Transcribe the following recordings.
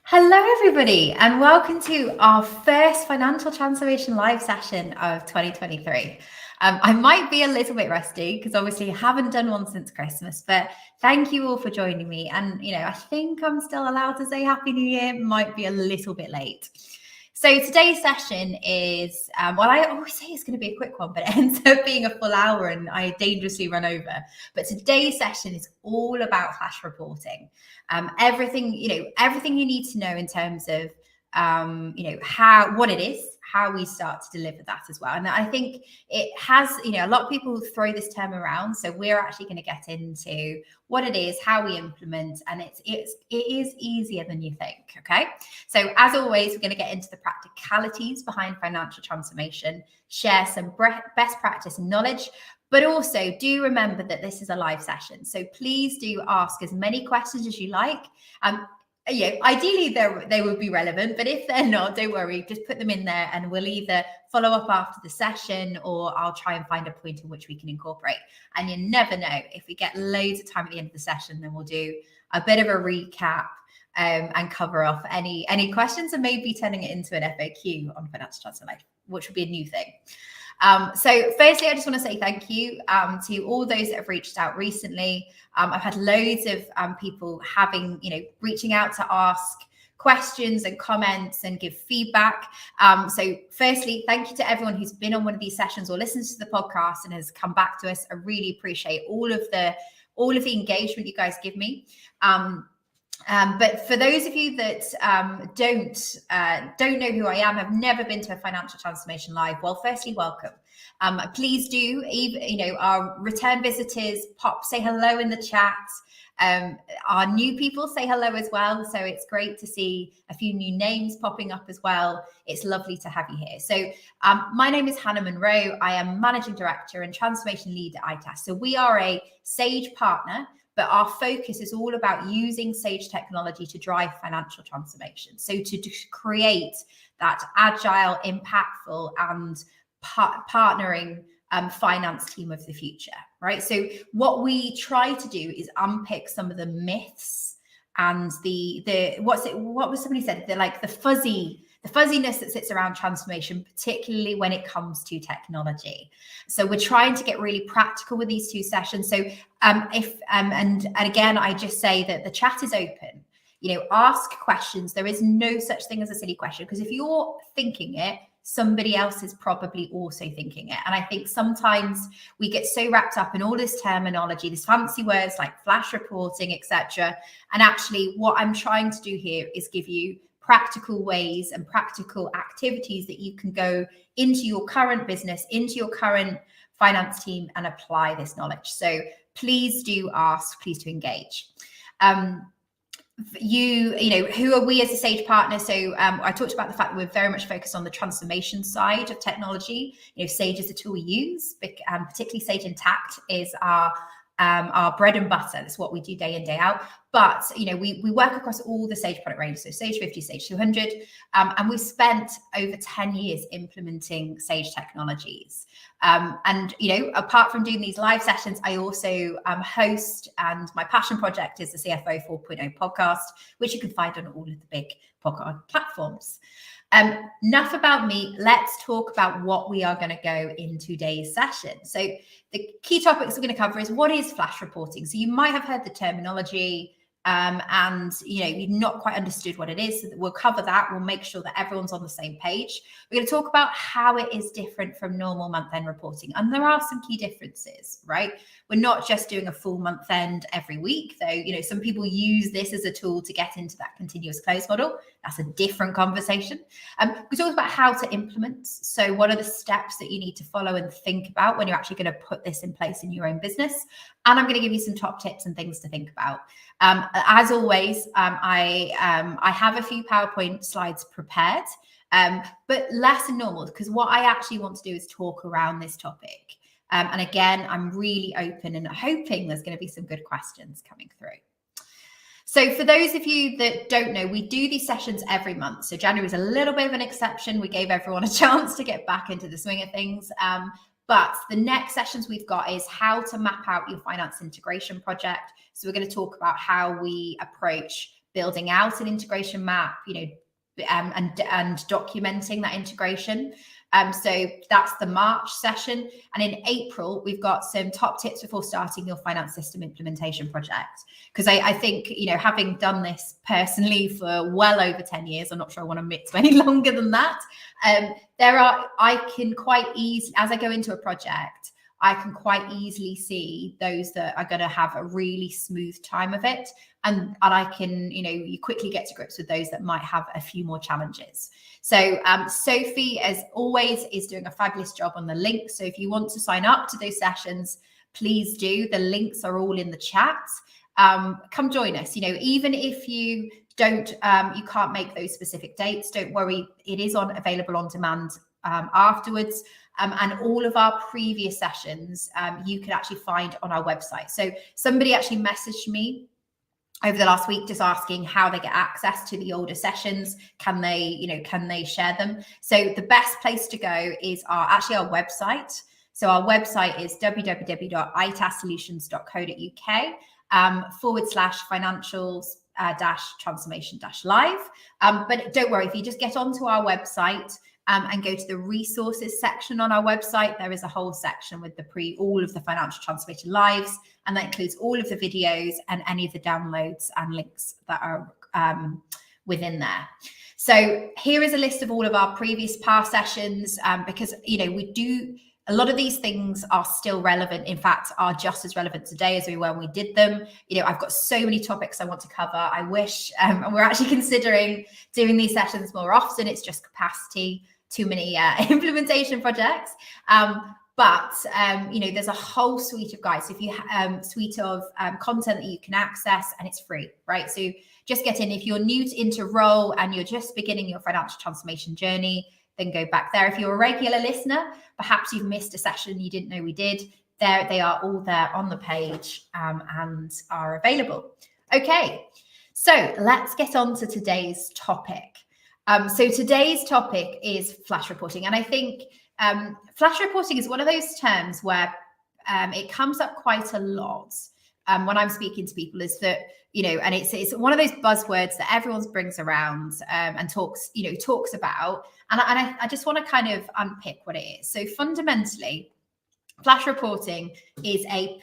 Hello, everybody, and welcome to our first Financial Transformation Live session of 2023. I might be a little bit rusty because obviously I haven't done one since Christmas, but thank you all for joining me. And, I think I'm still allowed to say Happy New Year, might be a little bit late. So today's session is, I always say it's going to be a quick one, but it ends up being a full hour and I dangerously run over. But today's session is all about flash reporting. Everything you need to know in terms of, what it is, how we start to deliver that as well. And I think it has, a lot of people throw this term around. So we're actually going to get into what it is, how we implement, and it is easier than you think. Okay. So as always, we're going to get into the practicalities behind financial transformation, share some best practice and knowledge. But also do remember that this is a live session. So please do ask as many questions as you like. Ideally they would be relevant, but if they're not, don't worry, just put them in there and we'll either follow up after the session or I'll try and find a point in which we can incorporate. And you never know, if we get loads of time at the end of the session, then we'll do a bit of a recap and cover off any questions and maybe turning it into an FAQ on financial transformation, which would be a new thing. So firstly, I just want to say thank you to all those that have reached out recently. I've had loads of people reaching out to ask questions and comments and give feedback. So firstly, thank you to everyone who's been on one of these sessions or listens to the podcast and has come back to us. I really appreciate all of the engagement you guys give me. But for those of you that don't know who I am, have never been to a Financial Transformation Live, well, firstly, welcome. Please do, even our return visitors, say hello in the chat. Our new people say hello as well. So it's great to see a few new names popping up as well. It's lovely to have you here. So my name is Hannah Munro. I am Managing Director and Transformation Lead at ITAS. So we are a Sage partner, but our focus is all about using Sage technology to drive financial transformation. So to create that agile, impactful, and partnering finance team of the future, right? So what we try to do is unpick some of the myths and what was somebody said, the fuzziness that sits around transformation, particularly when it comes to technology. So we're trying to get really practical with these two sessions. So and again, I just say that the chat is open. Ask questions. There is no such thing as a silly question, because if you're thinking it, somebody else is probably also thinking it. And I think sometimes we get so wrapped up in all this terminology, these fancy words like flash reporting, etc. And actually what I'm trying to do here is give you practical ways and practical activities that you can go into your current business, into your current finance team and apply this knowledge. So please do ask, please do engage. Who are we as a Sage partner? So I talked about the fact that we're very much focused on the transformation side of technology. Sage is a tool we use, particularly Sage Intact is our bread and butter. That's what we do day in, day out. But, we work across all the Sage product range. So Sage 50, Sage 200, and we've spent over 10 years implementing Sage technologies. Apart from doing these live sessions, I also host, and my passion project is the CFO 4.0 podcast, which you can find on all of the big podcast platforms. Enough about me. Let's talk about what we are going to go in today's session. So the key topics we're going to cover is, what is flash reporting? So you might have heard the terminology and you've not quite understood what it is. So we'll cover that. We'll make sure that everyone's on the same page. We're going to talk about how it is different from normal month-end reporting. And there are some key differences, right? We're not just doing a full month-end every week, though. Some people use this as a tool to get into that continuous close model. That's a different conversation. We talk about how to implement. So what are the steps that you need to follow and think about when you're actually going to put this in place in your own business? And I'm going to give you some top tips and things to think about. As always, I have a few PowerPoint slides prepared, but less than normal, because what I actually want to do is talk around this topic. And again, I'm really open and hoping there's going to be some good questions coming through. So for those of you that don't know, we do these sessions every month. So January was a little bit of an exception. We gave everyone a chance to get back into the swing of things. But the next sessions we've got is how to map out your finance integration project. So we're going to talk about how we approach building out an integration map, and documenting that integration. So that's the March session. And in April, we've got some top tips before starting your finance system implementation project. Because I think, having done this personally for well over 10 years, I'm not sure I want to admit to any longer than that. I can quite easily, as I go into a project, I can quite easily see those that are going to have a really smooth time of it. And I can, you quickly get to grips with those that might have a few more challenges. So Sophie, as always, is doing a fabulous job on the link. So if you want to sign up to those sessions, please do. The links are all in the chat. Come join us. Even if you don't, you can't make those specific dates, don't worry. It is available on demand afterwards. And all of our previous sessions, you can actually find on our website. So somebody actually messaged me over the last week just asking how they get access to the older sessions. Can they share them? So the best place to go is our website. So our website is www.itassolutions.co.uk/financials-transformation-live. But don't worry, if you just get onto our website and go to the resources section on our website, there is a whole section with all of the financial transformation lives, and that includes all of the videos and any of the downloads and links that are within there. So here is a list of all of our previous past sessions, because we do a lot of these things are still relevant. In fact, are just as relevant today as we were when we did them. I've got so many topics I want to cover. I wish, and we're actually considering doing these sessions more often. It's just capacity, too many implementation projects. But there's a whole suite of guides. If you suite of content that you can access, and it's free, right? So just get in. If you're new into role and you're just beginning your financial transformation journey, then go back there. If you're a regular listener, perhaps you've missed a session you didn't know we did. There, they are all there on the page and are available. Okay, so let's get on to today's topic. So today's topic is flash reporting, and I think flash reporting is one of those terms where it comes up quite a lot when I'm speaking to people. Is that and it's one of those buzzwords that everyone brings around and talks about, and I just want to kind of unpick what it is. So fundamentally, flash reporting is a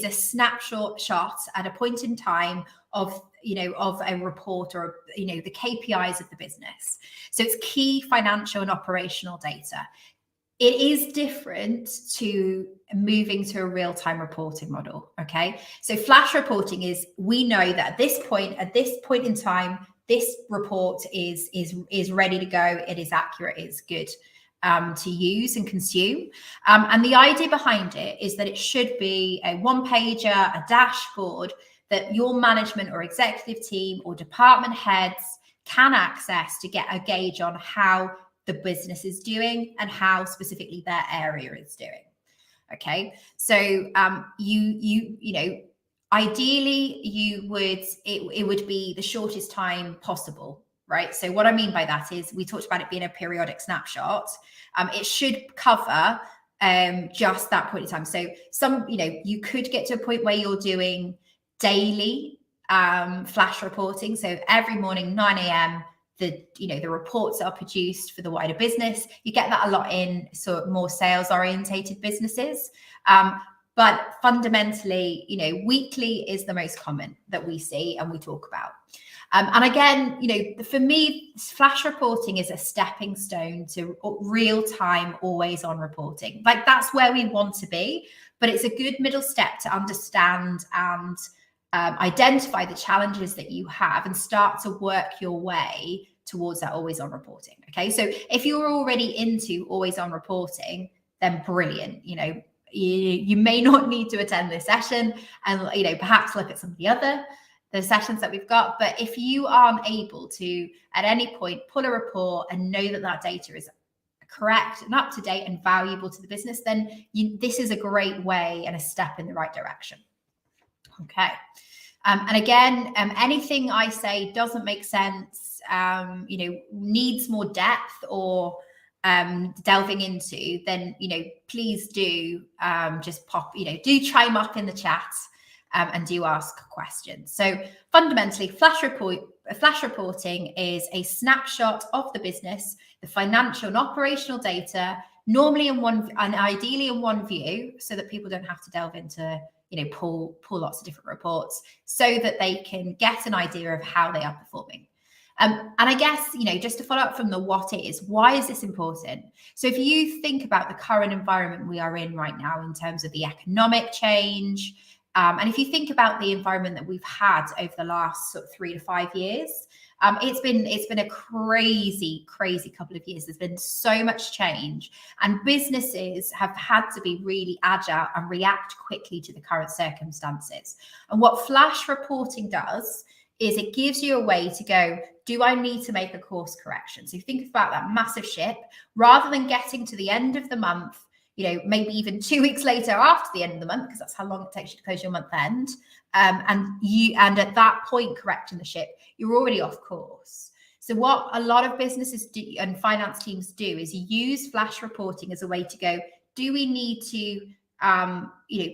snapshot at a point in time of a report or the KPIs of the business. So it's key financial and operational data. It is different to moving to a real-time reporting model. Okay, so flash reporting is, we know that at this point in time, this report is ready to go. It is accurate. It's good to use and consume. And the idea behind it is that it should be a one-pager, a dashboard that your management or executive team or department heads can access to get a gauge on how the business is doing and how specifically their area is doing. Okay, so ideally it would be the shortest time possible, right? So what I mean by that is, we talked about it being a periodic snapshot. It should cover just that point in time. So you could get to a point where you're doing daily flash reporting. So every morning, 9 a.m., the reports are produced for the wider business. You get that a lot in more sales orientated businesses. But fundamentally, weekly is the most common that we see and we talk about. And again, for me, flash reporting is a stepping stone to real-time, always-on reporting. Like, that's where we want to be, but it's a good middle step to understand and identify the challenges that you have and start to work your way towards that always-on reporting. Okay, so if you're already into always-on reporting, then brilliant. You may not need to attend this session, and perhaps look at some of the sessions that we've got. But if you aren't able to at any point pull a report and know that data is correct and up to date and valuable to the business, then this is a great way and a step in the right direction. Okay. And again, anything I say doesn't make sense, needs more depth or delving into, then please do just pop, do chime up in the chat, and do ask questions. So fundamentally, flash reporting is a snapshot of the business, the financial and operational data, normally in one and ideally in one view, so that people don't have to delve into, pull lots of different reports, so that they can get an idea of how they are performing. And I guess, just to follow up from the what is, why is this important? So if you think about the current environment we are in right now in terms of the economic change, and if you think about the environment that we've had over the last sort of 3 to 5 years, it's been a crazy couple of years. There's been so much change, and businesses have had to be really agile and react quickly to the current circumstances. And what flash reporting does is it gives you a way to go, do I need to make a course correction? So you think about that massive ship, rather than getting to the end of the month, maybe even 2 weeks later after the end of the month, because that's how long it takes you to close your month end. And at that point, correcting the ship, you're already off course. So what a lot of businesses do and finance teams do is use flash reporting as a way to go, do we need to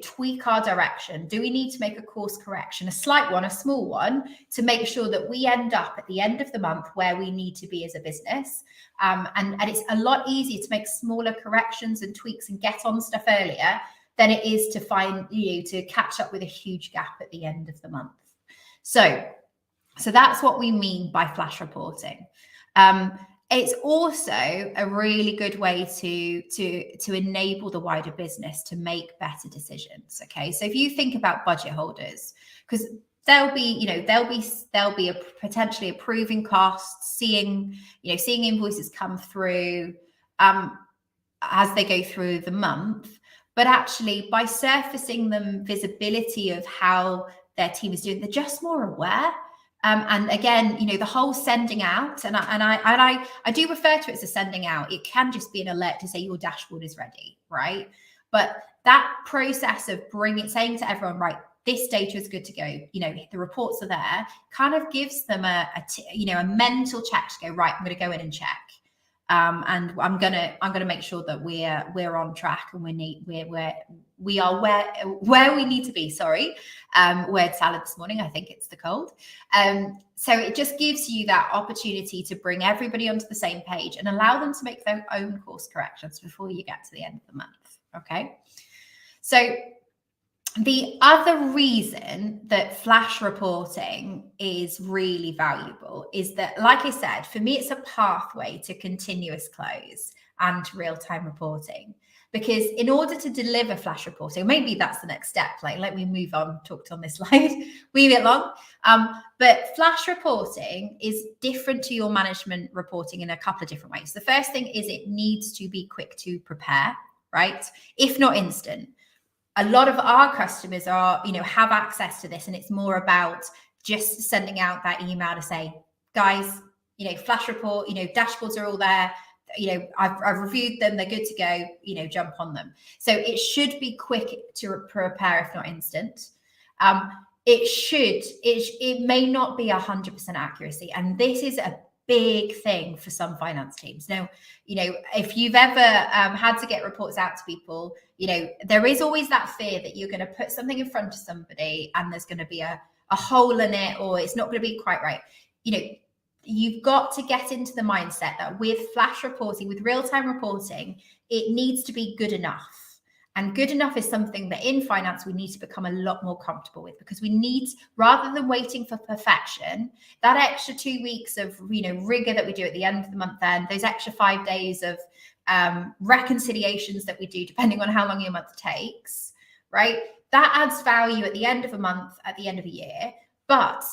tweak our direction? Do we need to make a course correction, a slight one, a small one, to make sure that we end up at the end of the month where we need to be as a business? And it's a lot easier to make smaller corrections and tweaks and get on stuff earlier than it is to find, to catch up with a huge gap at the end of the month. So that's what we mean by flash reporting. It's also a really good way to enable the wider business to make better decisions. Okay, so if you think about budget holders, because they'll be potentially approving costs, seeing invoices come through as they go through the month, but actually by surfacing them visibility of how their team is doing, they're just more aware. And again, the whole sending out, and I do refer to it as a sending out. It can just be an alert to say your dashboard is ready, right? But that process of saying to everyone, right, this data is good to go, the reports are there, kind of gives them a mental check to go, right, I'm going to go in and check. And I'm gonna make sure that we're on track and we are where we need to be. Sorry, word salad this morning. I think it's the cold. So it just gives you that opportunity to bring everybody onto the same page and allow them to make their own course corrections before you get to the end of the month. Okay, so the other reason that flash reporting is really valuable is that, like I said, for me, it's a pathway to continuous close and real-time reporting. Because in order to deliver flash reporting, maybe that's the next step. Like, let me move on, talked on this slide, move it along. But flash reporting is different to your management reporting in a couple of different ways. The first thing is it needs to be quick to prepare, right? If not instant. A lot of our customers are, have access to this, and it's more about just sending out that email to say, guys, flash report, dashboards are all there. I've reviewed them. They're good to go, jump on them. So it should be quick to prepare, if not instant. It may not be 100% accuracy. And this is a big thing for some finance teams. Now, if you've ever had to get reports out to people, there is always that fear that you're going to put something in front of somebody and there's going to be a hole in it, or it's not going to be quite right. You've got to get into the mindset that with flash reporting, with real-time reporting, it needs to be good enough. And good enough is something that in finance we need to become a lot more comfortable with, because we need, rather than waiting for perfection, that extra 2 weeks of rigor that we do at the end of the month end, those extra 5 days of reconciliations that we do depending on how long your month takes, right? That adds value at the end of a month, at the end of a year. But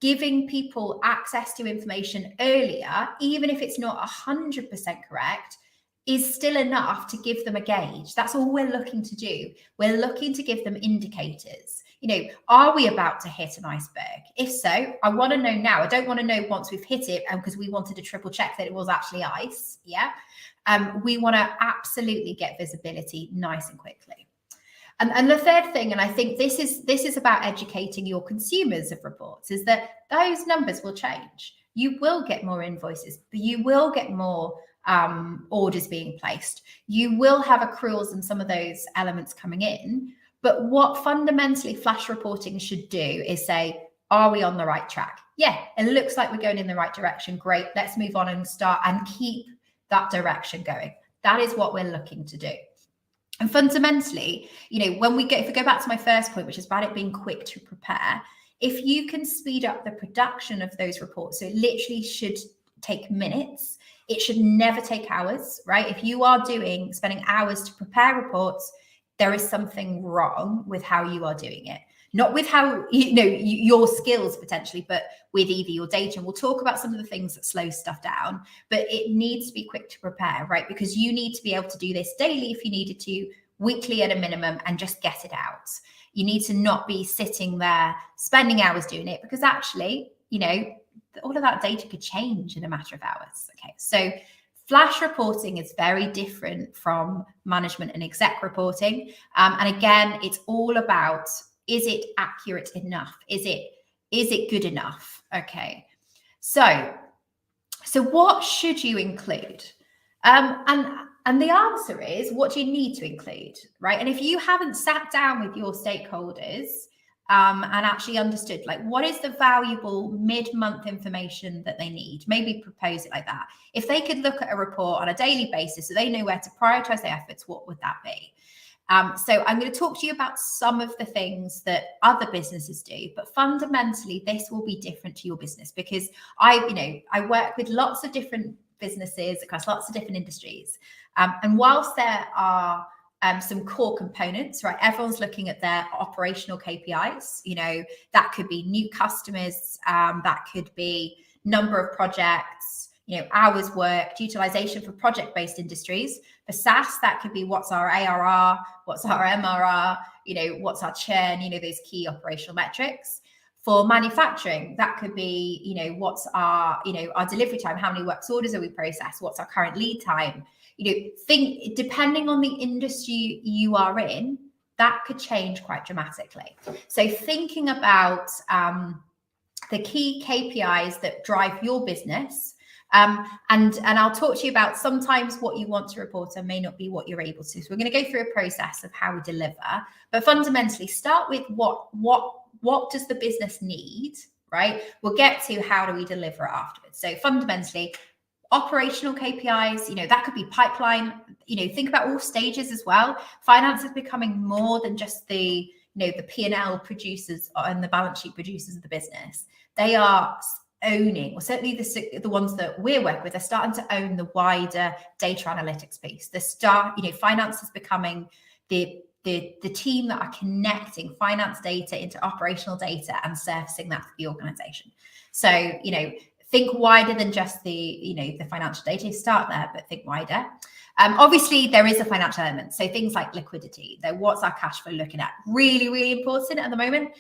giving people access to information earlier, even if it's not 100% correct, is still enough to give them a gauge. That's all we're looking to do. We're looking to give them indicators. Are we about to hit an iceberg? If so, I want to know now. I don't want to know once we've hit it, because we wanted to triple check that it was actually ice. Yeah. We want to absolutely get visibility nice and quickly. And the third thing, and I think this is about educating your consumers of reports, is that those numbers will change. You will get more invoices, but you will get more orders being placed. You will have accruals and some of those elements coming in, But what fundamentally flash reporting should do is say, are we on the right track? Yeah, it looks like we're going in the right direction. Great. Let's move on and start and keep that direction going. That is what we're looking to do. And fundamentally, if we go back to my first point, which is about it being quick to prepare, if you can speed up the production of those reports, so it literally should take minutes, it should never take hours, right? If you are spending hours to prepare reports, there is something wrong with how you are doing it. Not with how, your skills potentially, but with either your data. And we'll talk about some of the things that slow stuff down, but it needs to be quick to prepare, right? Because you need to be able to do this daily if you needed to, weekly at a minimum, and just get it out. You need to not be sitting there spending hours doing it, because actually, all of that data could change in a matter of hours. Okay, so flash reporting is very different from management and exec reporting. And again, it's all about, is it accurate enough? Is it good enough? Okay. So what should you include? And the answer is, what do you need to include, right? And if you haven't sat down with your stakeholders and actually understood, like, what is the valuable mid-month information that they need, maybe propose it like that. If they could look at a report on a daily basis so they know where to prioritize their efforts, what would that be? So I'm going to talk to you about some of the things that other businesses do, but fundamentally this will be different to your business, because I work with lots of different businesses across lots of different industries. And whilst there are some core components, right? Everyone's looking at their operational KPIs. That could be new customers, that could be number of projects, hours worked, utilization for project-based industries. For SaaS, that could be what's our ARR, what's our MRR, what's our churn, those key operational metrics. For manufacturing, that could be, what's our delivery time, how many works orders are we processed, what's our current lead time. Depending on the industry you are in, that could change quite dramatically. So thinking about the key KPIs that drive your business, and I'll talk to you about sometimes what you want to report and may not be what you're able to. So we're going to go through a process of how we deliver, but fundamentally start with what does the business need, right? We'll get to how do we deliver it afterwards. So fundamentally, operational KPIs, that could be pipeline, think about all stages as well. Finance is becoming more than just the P&L producers and the balance sheet producers of the business. They are owning, or certainly the ones that we're working with, are starting to own the wider data analytics piece. Finance is becoming the team that are connecting finance data into operational data and surfacing that for the organization. So, think wider than just the financial data. Start there, but think wider. Obviously, there is a financial element. So things like liquidity, what's our cash flow looking at? Really, really important at the moment.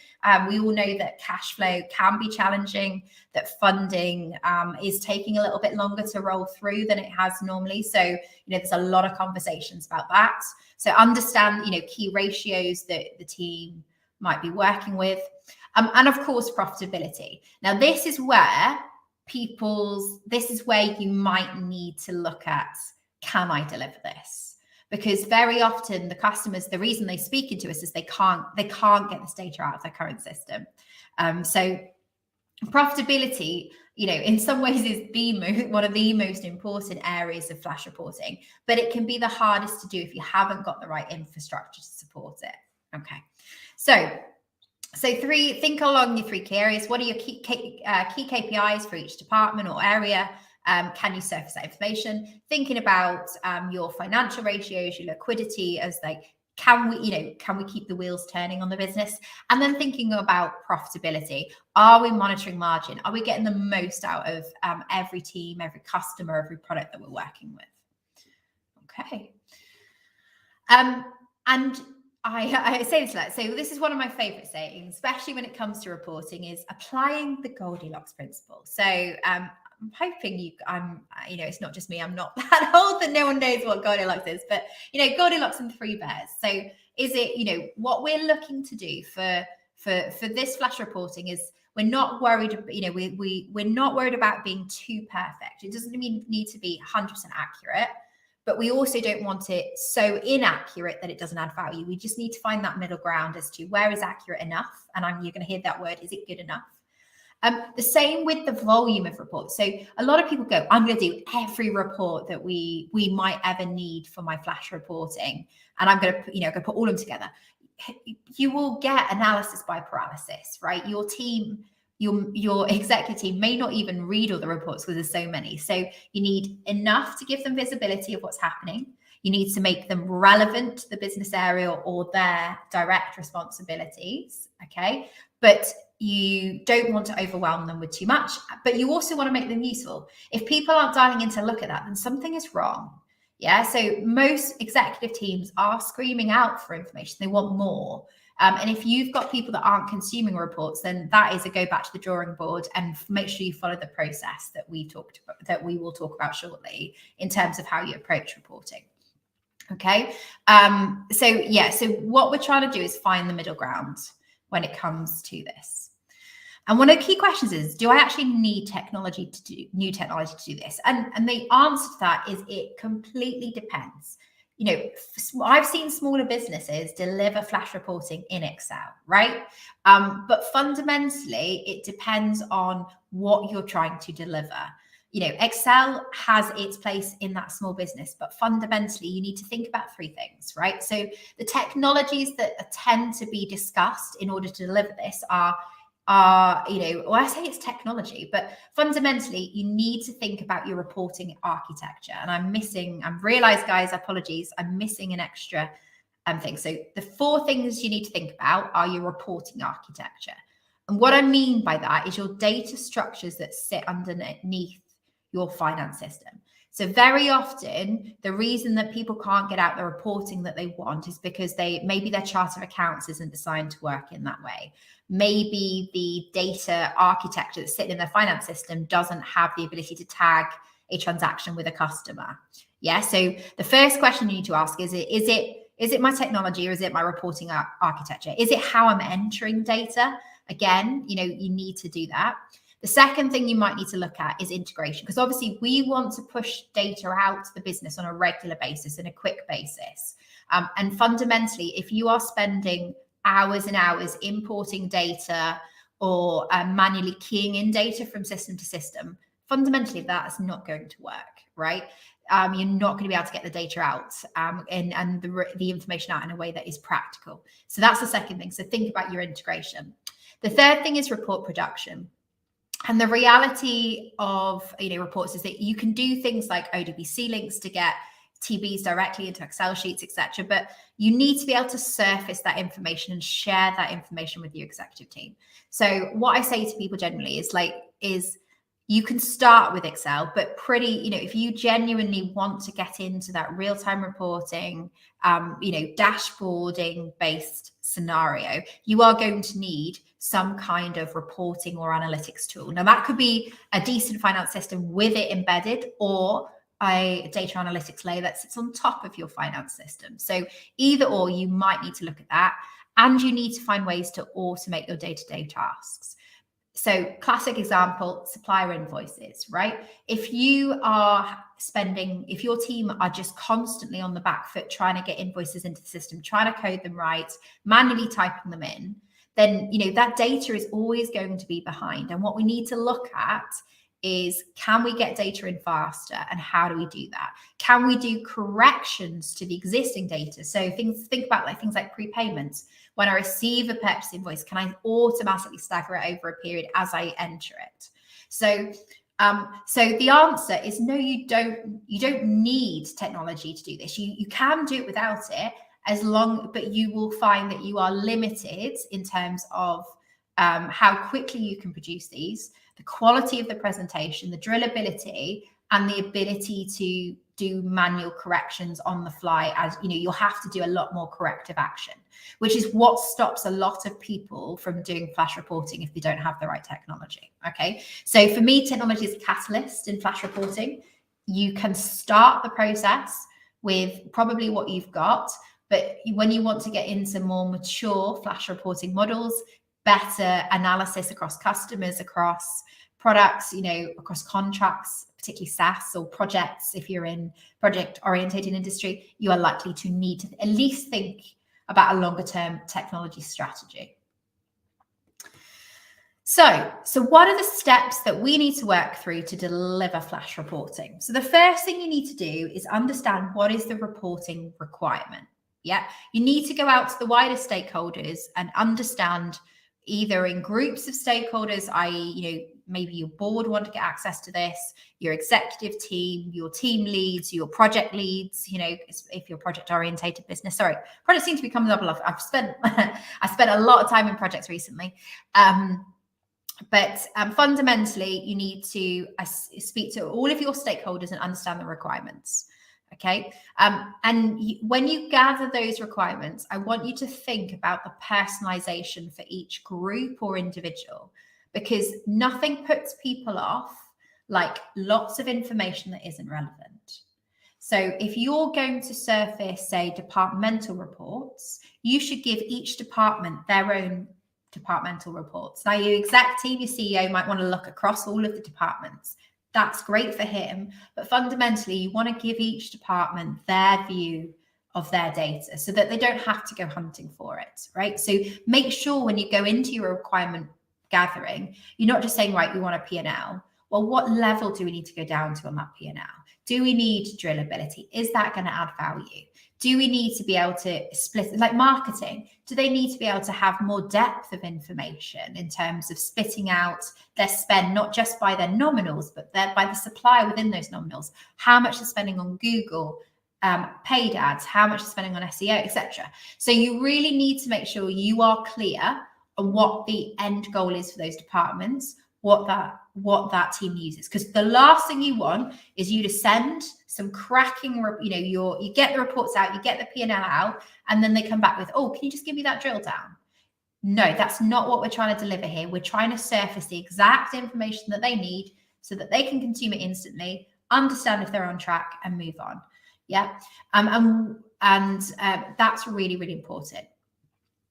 We all know that cash flow can be challenging, that funding is taking a little bit longer to roll through than it has normally. So, there's a lot of conversations about that. So understand, key ratios that the team might be working with. And of course, profitability. Now, this is where you might need to look at, can I deliver this? Because very often the customers, the reason they speak into us is they can't get this data out of their current system. So profitability, in some ways is one of the most important areas of flash reporting, but it can be the hardest to do if you haven't got the right infrastructure to support it. Okay. So think along your three key areas. What are your key KPIs for each department or area? Can you surface that information? Thinking about your financial ratios, your liquidity, as can we keep the wheels turning on the business? And then thinking about profitability. Are we monitoring margin? Are we getting the most out of every team, every customer, every product that we're working with? Okay. And I say this a lot. So this is one of my favorite sayings, especially when it comes to reporting, is applying the Goldilocks principle. So I'm hoping it's not just me. I'm not that old that no one knows what Goldilocks is, but Goldilocks and three bears. So is it, what we're looking to do for this flash reporting is we're not worried, we're not worried about being too perfect. It doesn't need to be 100% accurate, but we also don't want it so inaccurate that it doesn't add value. We just need to find that middle ground as to where is accurate enough. And you're going to hear that word, is it good enough? The same with the volume of reports. So a lot of people go, I'm going to do every report that we might ever need for my flash reporting, and I'm going to, go put all of them together. You will get analysis by paralysis, right? Your team, your executive team may not even read all the reports because there's so many. So you need enough to give them visibility of what's happening. You need to make them relevant to the business area or their direct responsibilities, okay? But you don't want to overwhelm them with too much, but you also want to make them useful. If people aren't dialing in to look at that, then something is wrong. Yeah, so most executive teams are screaming out for information. They want more. And if you've got people that aren't consuming reports, then that is a go back to the drawing board and make sure you follow the process that we will talk about shortly in terms of how you approach reporting. Okay. So what we're trying to do is find the middle ground when it comes to this. And one of the key questions is, do I actually need new technology to do this? And the answer to that is it completely depends. I've seen smaller businesses deliver flash reporting in Excel, right? But fundamentally, it depends on what you're trying to deliver. Excel has its place in that small business, but fundamentally, you need to think about three things, right? So the technologies that tend to be discussed in order to deliver this are I say it's technology, but fundamentally you need to think about your reporting architecture. And I'm realized, guys, apologies, I'm missing an extra thing. So the four things you need to think about are your reporting architecture. And what I mean by that is your data structures that sit underneath your finance system. So very often, the reason that people can't get out the reporting that they want is because maybe their chart of accounts isn't designed to work in that way. Maybe the data architecture that's sitting in the finance system doesn't have the ability to tag a transaction with a customer. Yeah. So the first question you need to ask is it my technology or is it my reporting architecture? Is it how I'm entering data? Again, you need to do that. The second thing you might need to look at is integration, because obviously we want to push data out to the business on a regular basis and a quick basis. And fundamentally, if you are spending hours and hours importing data or manually keying in data from system to system, fundamentally that's not going to work, right? You're not going to be able to get the data out and the information out in a way that is practical. So that's the second thing. So think about your integration. The third thing is report production. And the reality of reports is that you can do things like ODBC links to get TBs directly into Excel sheets, etc. But you need to be able to surface that information and share that information with your executive team. So what I say to people generally is you can start with Excel, but if you genuinely want to get into that real-time reporting, dashboarding based scenario, you are going to need some kind of reporting or analytics tool. Now that could be a decent finance system with it embedded, or a data analytics layer that sits on top of your finance system. So either or, you might need to look at that, and you need to find ways to automate your day-to-day tasks. So classic example, supplier invoices, right? If your team are just constantly on the back foot trying to get invoices into the system, trying to code them right, manually typing them in, then that data is always going to be behind. And what we need to look at is, can we get data in faster, and how do we do that? Can we do corrections to the existing data? So think about things like prepayments. When I receive a purchase invoice, can I automatically stagger it over a period as I enter it? So the answer is no, you don't need technology to do this. You can do it without it, but you will find that you are limited in terms of how quickly you can produce these, the quality of the presentation, the drillability, and the ability to do manual corrections on the fly. As you'll have to do a lot more corrective action, which is what stops a lot of people from doing flash reporting if they don't have the right technology. Okay, so for me, technology is a catalyst in flash reporting. You can start the process with probably what you've got, but when you want to get into more mature flash reporting models, better analysis across customers, across products, across contracts, particularly SaaS or projects. If you're in project orientated industry, you are likely to need to at least think about a longer term technology strategy. So what are the steps that we need to work through to deliver flash reporting? So the first thing you need to do is understand what is the reporting requirement. Yeah, you need to go out to the wider stakeholders and understand, either in groups of stakeholders, i.e., maybe your board want to get access to this, your executive team, your team leads, your project leads, if you're project orientated business. Sorry, projects seem to be coming up a lot. I spent a lot of time in projects recently. But fundamentally, you need to speak to all of your stakeholders and understand the requirements. Okay. When you gather those requirements, I want you to think about the personalization for each group or individual, because nothing puts people off like lots of information that isn't relevant. So if you're going to surface, say, departmental reports, you should give each department their own departmental reports. Now, your exec team, your CEO might want to look across all of the departments. That's great for him, but fundamentally, you want to give each department their view of their data so that they don't have to go hunting for it, right? So make sure when you go into your requirement gathering, you're not just saying, right, we want a P&L. Well, what level do we need to go down to on that P&L? Do we need drillability? Is that going to add value? Do we need to be able to split, like marketing? Do they need to be able to have more depth of information in terms of splitting out their spend, not just by their nominals, but by the supply within those nominals? How much they're spending on Google, paid ads, how much they're spending on SEO, etc. So you really need to make sure you are clear on what the end goal is for those departments, what that team uses, because the last thing you want is you to send some cracking, you get the reports out, you get the P&L out, and then they come back with, oh, can you just give me that drill down? No, that's not what we're trying to deliver here. We're trying to surface the exact information that they need so that they can consume it instantly, understand if they're on track, and move on. Yeah, that's really, really important.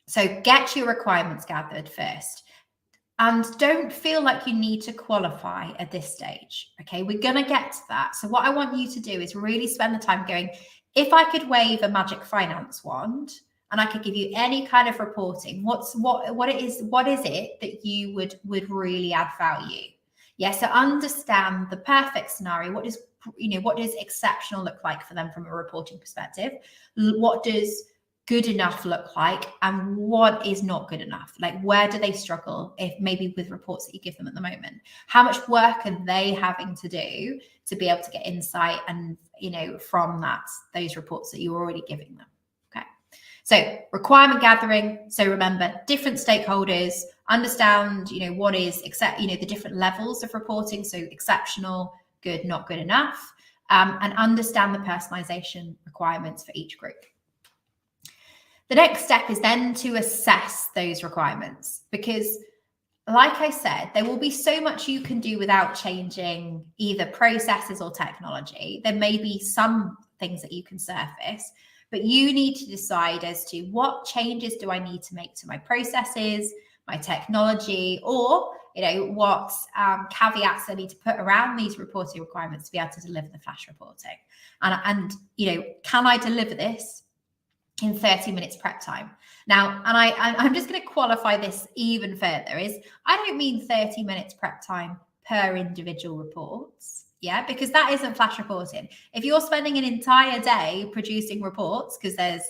So get your requirements gathered first. And don't feel like you need to qualify at this stage. Okay, we're going to get to that. So what I want you to do is really spend the time going, if I could wave a magic finance wand and I could give you any kind of reporting, what is it that you would really add value? Yeah, so understand the perfect scenario. What does exceptional look like for them from a reporting perspective? What does good enough look like, and what is not good enough? Like, where do they struggle, if maybe with reports that you give them at the moment? How much work are they having to do to be able to get insight and from those reports that you're already giving them? Okay, so requirement gathering. So remember, different stakeholders, understand what is the different levels of reporting, so exceptional, good, not good enough, and understand the personalization requirements for each group. The next step is then to assess those requirements, because like I said, there will be so much you can do without changing either processes or technology. There may be some things that you can surface, but you need to decide as to what changes do I need to make to my processes, my technology, or what caveats I need to put around these reporting requirements to be able to deliver the flash reporting. And can I deliver this in 30 minutes prep time? Now, and I'm just going to qualify this even further, is I don't mean 30 minutes prep time per individual reports, yeah, because that isn't flash reporting. If you're spending an entire day producing reports, because there's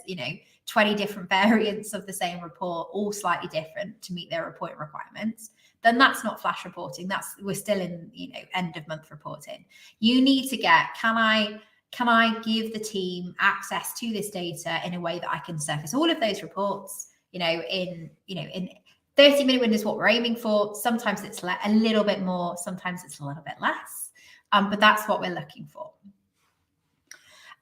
20 different variants of the same report, all slightly different to meet their reporting requirements, then that's not flash reporting. We're still in end of month reporting. You need to get, can I give the team access to this data in a way that I can surface all of those reports, in 30-minute window is what we're aiming for. Sometimes it's a little bit more, sometimes it's a little bit less, but that's what we're looking for.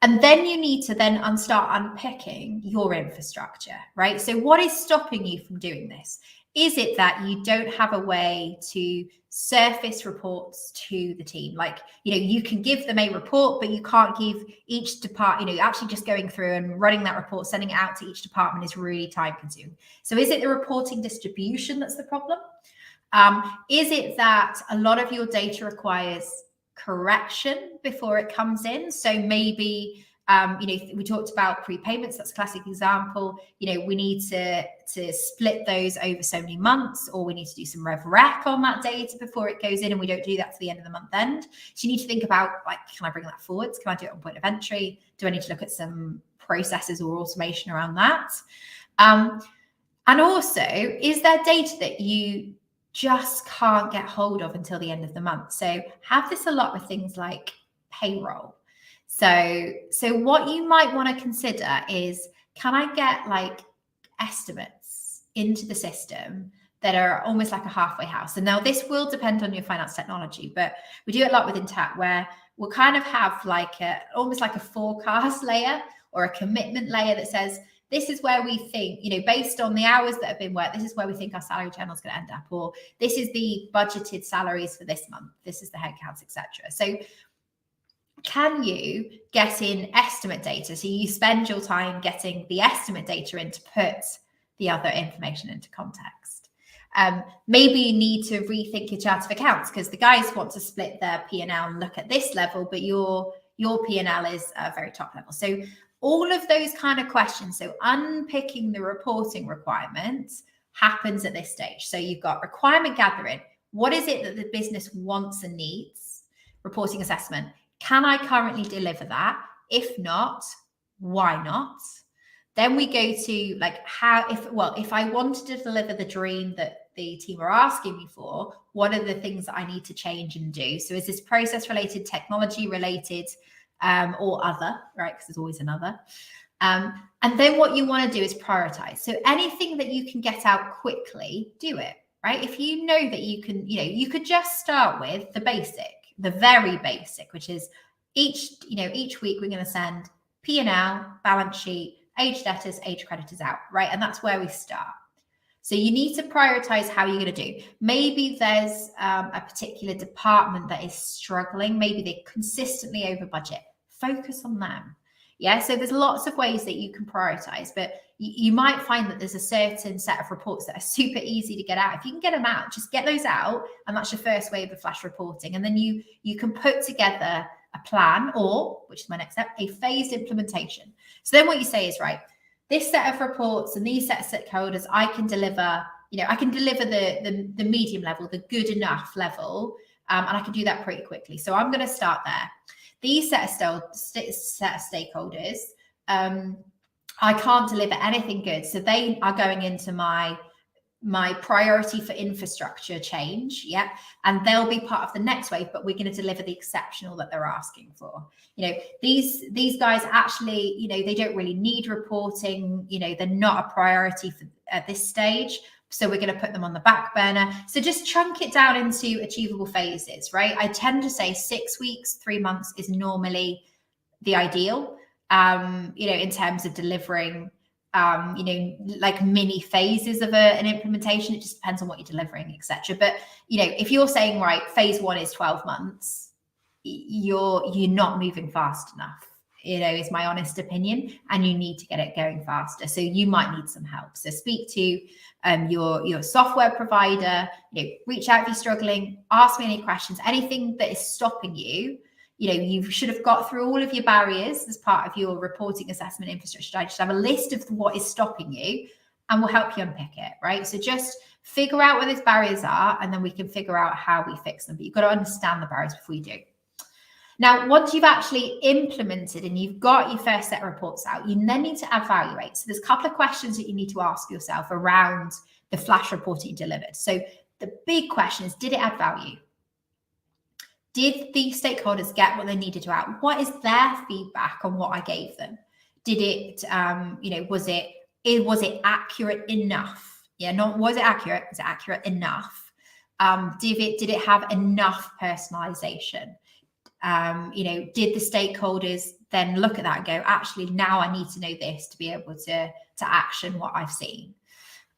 And then you need to then start unpicking your infrastructure, right? So what is stopping you from doing this? Is it that you don't have a way to surface reports to the team? Like, you can give them a report, but you can't give each department, actually just going through and running that report, sending it out to each department is really time consuming. So is it the reporting distribution that's the problem? Is it that a lot of your data requires correction before it comes in? So maybe, we talked about prepayments. That's a classic example. We need to split those over so many months, or we need to do some rev rec on that data before it goes in, and we don't do that to the end of the month end. So you need to think about, like, can I bring that forwards? Can I do it on point of entry? Do I need to look at some processes or automation around that? And also, is there data that you just can't get hold of until the end of the month? So have this a lot with things like payroll. So what you might want to consider is, can I get like estimates into the system that are almost like a halfway house? And now this will depend on your finance technology, but we do it a lot within tech, where we'll kind of have like almost like a forecast layer or a commitment layer that says, this is where we think, based on the hours that have been worked, this is where we think our salary channel is going to end up, or this is the budgeted salaries for this month, this is the headcounts, etc. So can you get in estimate data? So you spend your time getting the estimate data in to put the other information into context. Maybe you need to rethink your chart of accounts, because the guys want to split their P&L and look at this level, but your P&L is very top level. So all of those kind of questions, so unpicking the reporting requirements, happens at this stage. So you've got requirement gathering. What is it that the business wants and needs? Reporting assessment. Can I currently deliver that? If not, why not? Then we go to like, if I wanted to deliver the dream that the team are asking me for, what are the things that I need to change and do? So is this process related, technology related, or other, right? Because there's always another. And then what you want to do is prioritize. So anything that you can get out quickly, do it, right? If you know that you can, you could just start with the basic, the very basic, which is each week we're going to send P&L, balance sheet, age debtors, age creditors out, right? And that's where we start. So you need to prioritize how you're going to do. Maybe there's a particular department that is struggling. Maybe they're consistently over budget. Focus on them. Yeah, so there's lots of ways that you can prioritize, but you might find that there's a certain set of reports that are super easy to get out. If you can get them out, just get those out, and that's your first wave of flash reporting. And then you can put together a plan, or, which is my next step, a phased implementation. So then what you say is, right, this set of reports and these set of stakeholders, I can deliver, I can deliver the medium level, the good enough level, and I can do that pretty quickly. So I'm going to start there. These set of stakeholders, I can't deliver anything good. So they are going into my priority for infrastructure change. Yeah. And they'll be part of the next wave, but we're going to deliver the exceptional that they're asking for. These guys actually, they don't really need reporting. They're not a priority at this stage. So we're going to put them on the back burner. So just chunk it down into achievable phases, right? I tend to say 6 weeks, 3 months is normally the ideal, in terms of delivering, like mini phases of an implementation. It just depends on what you're delivering, etc. But, if you're saying, right, phase 1 is 12 months, you're not moving fast enough, is my honest opinion, and you need to get it going faster. So you might need some help. So speak to your software provider, reach out if you're struggling, ask me any questions, anything that is stopping you. You should have got through all of your barriers as part of your reporting assessment infrastructure. I just have a list of what is stopping you, and we'll help you unpick it, right? So just figure out where those barriers are, and then we can figure out how we fix them. But you've got to understand the barriers before you do. Now, once you've actually implemented and you've got your first set of reports out, you then need to evaluate. So there's a couple of questions that you need to ask yourself around the flash report you delivered. So the big question is, did it add value? Did the stakeholders get what they needed to out? What is their feedback on what I gave them? Did it, was it accurate enough? Yeah, not was it accurate? Was it accurate enough? Did it have enough personalization? Did the stakeholders then look at that and go, actually, now I need to know this to be able to action what I've seen?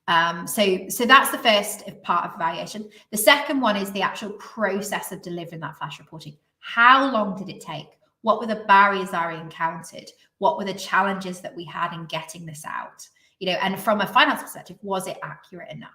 So that's the first part of evaluation. The second one is the actual process of delivering that flash reporting. How long did it take? What were the barriers I encountered? What were the challenges that we had in getting this out? And from a finance perspective, was it accurate enough?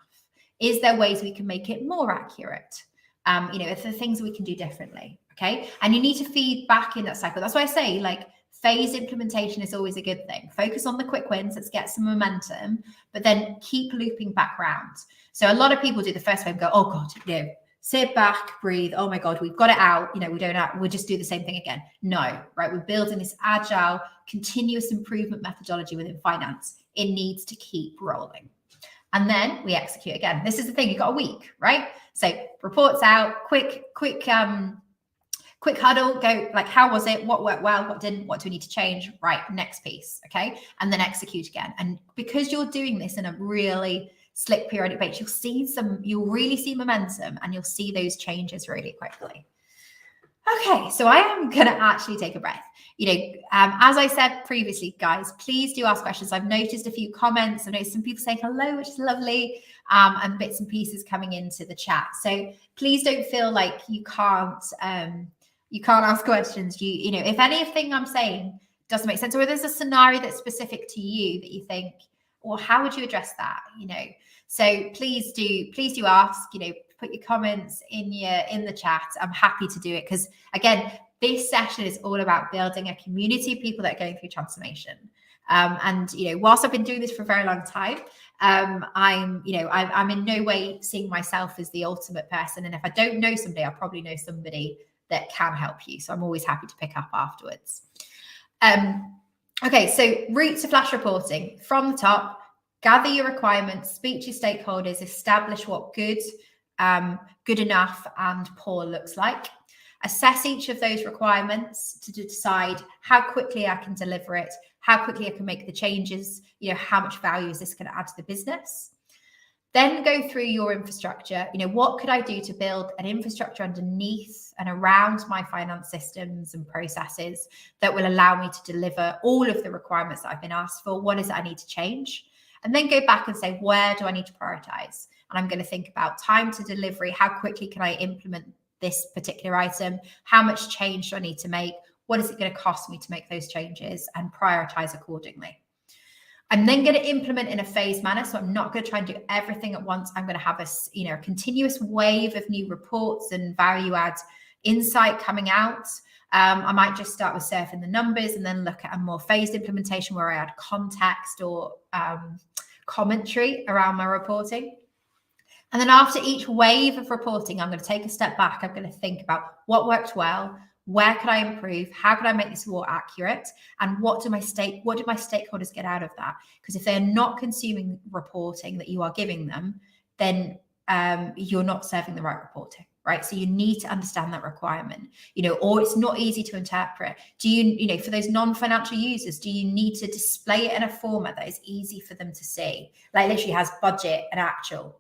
Is there ways we can make it more accurate? If there are things we can do differently, okay? And you need to feed back in that cycle. That's why I say, like, phased implementation is always a good thing. Focus on the quick wins, let's get some momentum, but then keep looping back round. So a lot of people do the first wave and go, oh God, sit back, breathe. Oh my God, we've got it out. We'll just do the same thing again. No, right? We're building this agile, continuous improvement methodology within finance. It needs to keep rolling. And then we execute again. This is the thing, you've got a week, right? So reports out, quick huddle, go like, how was it? What worked well? What didn't? What do we need to change? Right, next piece, okay? And then execute again. And because you're doing this in a really slick periodic basis, you'll really see momentum and you'll see those changes really quickly. Okay, so I am going to actually take a breath. As I said previously, guys, please do ask questions. I've noticed a few comments. I've noticed some people saying hello, which is lovely, and bits and pieces coming into the chat. So please don't feel like you can't ask questions. If anything I'm saying doesn't make sense, or there's a scenario that's specific to you that you think, well, how would you address that? So please do ask. Put your comments in the chat. I'm happy to do it because, again, this session is all about building a community of people that are going through transformation. Whilst I've been doing this for a very long time, I'm in no way seeing myself as the ultimate person. And if I don't know somebody, I'll probably know somebody that can help you. So I'm always happy to pick up afterwards. Okay, so route to flash reporting. From the top, gather your requirements, speak to your stakeholders, establish what good enough and poor looks like. Assess each of those requirements to decide how quickly I can deliver it, how quickly I can make the changes, how much value is this going to add to the business. Then go through your infrastructure. What could I do to build an infrastructure underneath and around my finance systems and processes that will allow me to deliver all of the requirements that I've been asked for? What is it I need to change? And then go back and say, where do I need to prioritize? And I'm going to think about time to delivery. How quickly can I implement this particular item? How much change do I need to make? What is it going to cost me to make those changes? And prioritize accordingly. I'm then going to implement in a phased manner. So I'm not going to try and do everything at once. I'm going to have a continuous wave of new reports and value add insight coming out. I might just start with surfing the numbers and then look at a more phased implementation where I add context or commentary around my reporting. And then after each wave of reporting, I'm going to take a step back. I'm going to think about what worked well, where could I improve, how could I make this more accurate, and what do my stakeholders get out of that? Because if they're not consuming reporting that you are giving them, then you're not serving the right reporting, right? So you need to understand that requirement, or it's not easy to interpret. Do you, for those non-financial users, do you need to display it in a format that is easy for them to see? Like literally has budget and actual.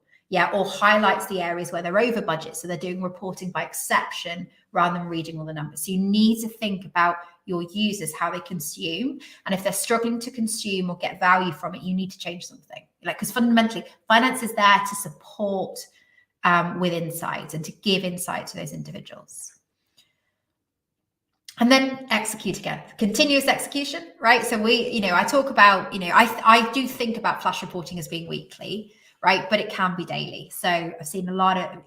Or highlights the areas where they're over budget. So they're doing reporting by exception rather than reading all the numbers. So you need to think about your users, how they consume. And if they're struggling to consume or get value from it, you need to change something. Because fundamentally, finance is there to support with insights and to give insight to those individuals. And then execute again, continuous execution, right? So I talk about, I do think about flash reporting as being weekly, right? But it can be daily. So I've seen a lot of,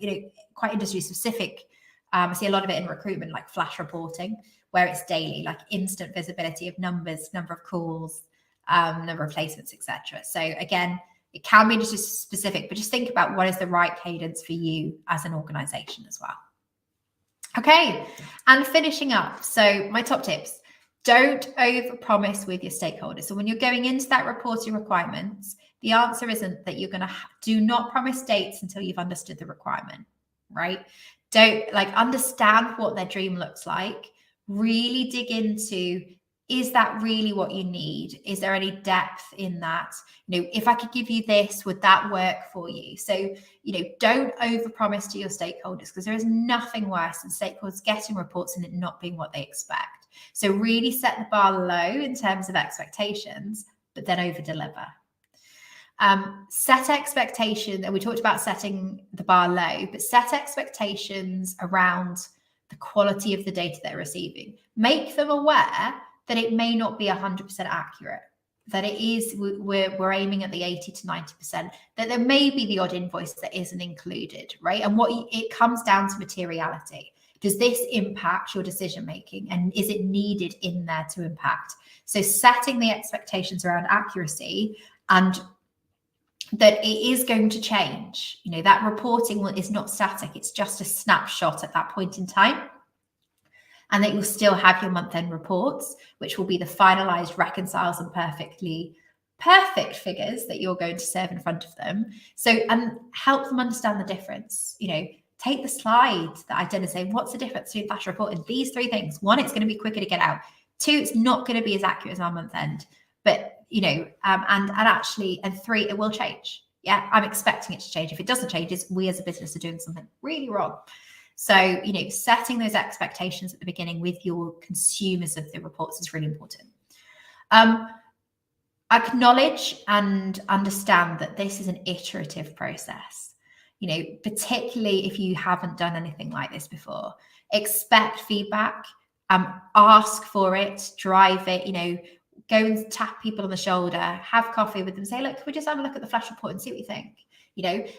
quite industry specific. I see a lot of it in recruitment, like flash reporting, where it's daily, like instant visibility of numbers, number of calls, number of placements, etc. So again, it can be just specific, but just think about what is the right cadence for you as an organization as well. Okay, and finishing up. So my top tips. Don't overpromise with your stakeholders. So when you're going into that reporting requirements, the answer isn't that you're going to do not promise dates until you've understood the requirement, right? Don't understand what their dream looks like. Really dig into, is that really what you need? Is there any depth in that? If I could give you this, would that work for you? So, don't overpromise to your stakeholders, because there is nothing worse than stakeholders getting reports and it not being what they expect. So really set the bar low in terms of expectations, but then over deliver. Set expectation, and we talked about setting the bar low, but set expectations around the quality of the data they're receiving. Make them aware that it may not be 100% accurate, that it is, we're aiming at the 80 to 90%, that there may be the odd invoice that isn't included, right? And it comes down to materiality. Does this impact your decision making, and is it needed in there to impact? So setting the expectations around accuracy, and that it is going to change. That reporting is not static. It's just a snapshot at that point in time. And that you'll still have your month-end reports, which will be the finalized reconciles and perfect figures that you're going to serve in front of them. So, and help them understand the difference. Take the slide that I did and say, what's the difference between flash reporting? These 3 things. 1, it's going to be quicker to get out. 2, it's not going to be as accurate as our month-end. But, and 3, it will change. Yeah, I'm expecting it to change. If it doesn't change, we as a business are doing something really wrong. So, setting those expectations at the beginning with your consumers of the reports is really important. Acknowledge and understand that this is an iterative process. Particularly if you haven't done anything like this before, expect feedback, ask for it, drive it, go and tap people on the shoulder, have coffee with them, say, look, can we just have a look at the flash report and see what you think?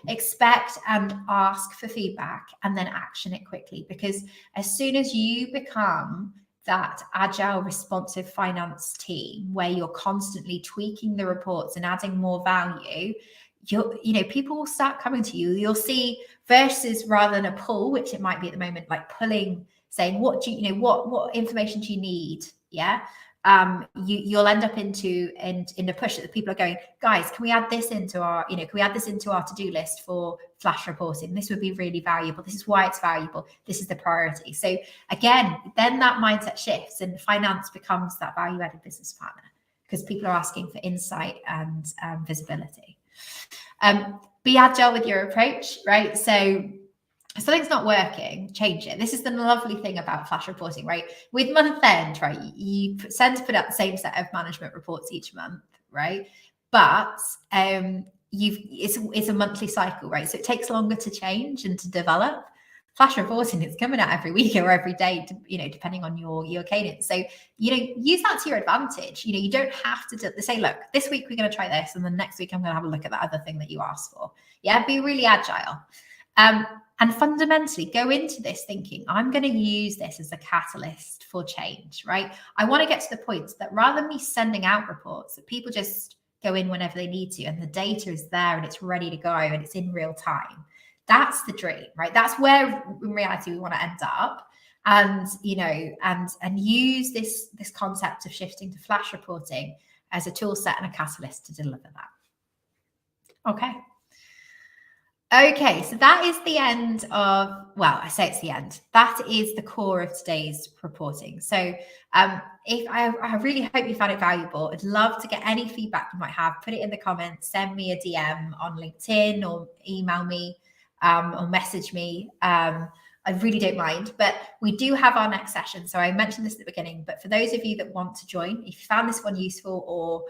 Expect and ask for feedback, and then action it quickly. Because as soon as you become that agile, responsive finance team where you're constantly tweaking the reports and adding more value, people will start coming to you. You'll see, versus rather than a pull, which it might be at the moment, like pulling, saying, what do what information do you need? Yeah. You'll end up into a push that people are going, guys, can we add this into our, to-do list for flash reporting? This would be really valuable. This is why it's valuable. This is the priority. So again, then that mindset shifts and finance becomes that value-added business partner, because people are asking for insight and visibility. Be agile with your approach, right? So if something's not working, change it. This is the lovely thing about flash reporting, right? With month end, right, you tend to put out the same set of management reports each month, right? But it's a monthly cycle, right? So it takes longer to change and to develop. Flash reporting, it's coming out every week or every day, depending on your cadence. So, use that to your advantage. You don't have to say, look, this week we're going to try this, and then next week I'm going to have a look at that other thing that you asked for. Yeah, be really agile. And fundamentally go into this thinking, I'm going to use this as a catalyst for change, right? I want to get to the point that rather than me sending out reports, that people just go in whenever they need to, and the data is there and it's ready to go and it's in real time. That's the dream, right? That's where in reality we want to end up. And, and use this concept of shifting to flash reporting as a tool set and a catalyst to deliver that. Okay, so that is the end of, well, I say it's the end. That is the core of today's reporting. So if I really hope you found it valuable. I'd love to get any feedback you might have. Put it in the comments, send me a DM on LinkedIn, or email me, or message me. I really don't mind. But we do have our next session. So I mentioned this at the beginning, but for those of you that want to join, if you found this one useful, or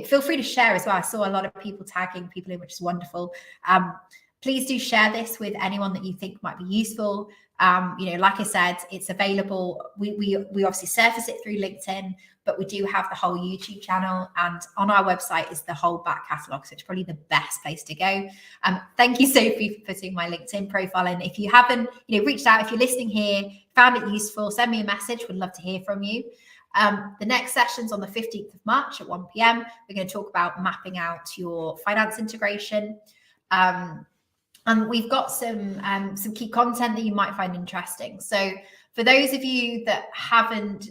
feel free to share as well. I saw a lot of people tagging people in, which is wonderful. Please do share this with anyone that you think might be useful. Like I said, it's available. We obviously surface it through LinkedIn, but we do have the whole YouTube channel, and on our website is the whole back catalogue. So it's probably the best place to go. Thank you, Sophie, for putting my LinkedIn profile in. If you haven't, reached out, if you're listening here, found it useful, send me a message. Would love to hear from you. The next session's on the 15th of March at 1 p.m. We're going to talk about mapping out your finance integration. And we've got some key content that you might find interesting. So for those of you that haven't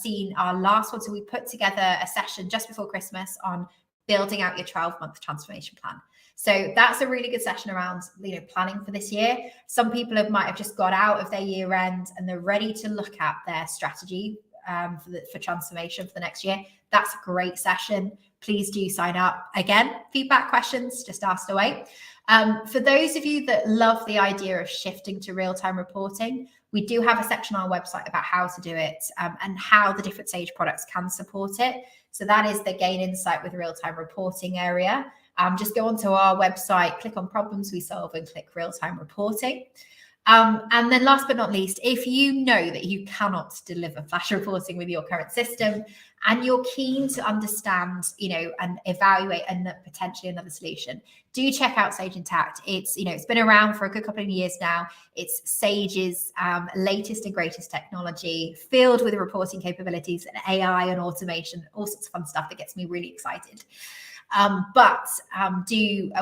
seen our last one, so we put together a session just before Christmas on building out your 12-month transformation plan. So that's a really good session around, planning for this year. Some people might have just got out of their year end and they're ready to look at their strategy for transformation for the next year. That's a great session. Please do sign up. Again, feedback, questions, just asked away. For those of you that love the idea of shifting to real-time reporting, we do have a section on our website about how to do it, and how the different Sage products can support it. So that is the Gain Insight with Real-Time Reporting area. Just go onto our website, click on Problems We Solve, and click Real-Time Reporting. And then last but not least, if you know that you cannot deliver flash reporting with your current system and you're keen to understand, and evaluate potentially another solution, do check out Sage Intacct. It's been around for a good couple of years now. It's Sage's latest and greatest technology, filled with reporting capabilities and AI and automation, all sorts of fun stuff that gets me really excited.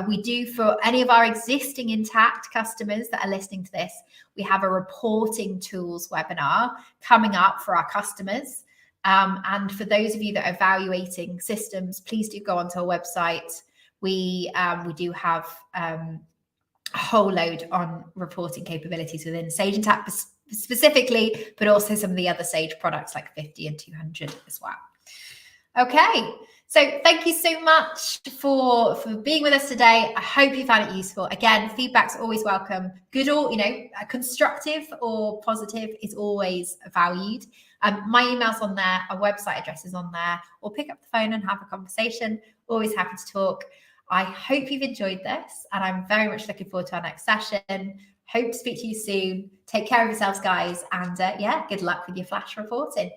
We do for any of our existing Intacct customers that are listening to this, we have a reporting tools webinar coming up for our customers. And for those of you that are evaluating systems, please do go onto our website. We do have a whole load on reporting capabilities within Sage Intacct specifically, but also some of the other Sage products like 50 and 200 as well. Okay, so thank you so much for being with us today. I hope you found it useful. Again, feedback's always welcome. Good or, constructive or positive is always valued. My email's on there, our website address is on there, or pick up the phone and have a conversation. Always happy to talk. I hope you've enjoyed this, and I'm very much looking forward to our next session. Hope to speak to you soon. Take care of yourselves, guys, and good luck with your flash reporting.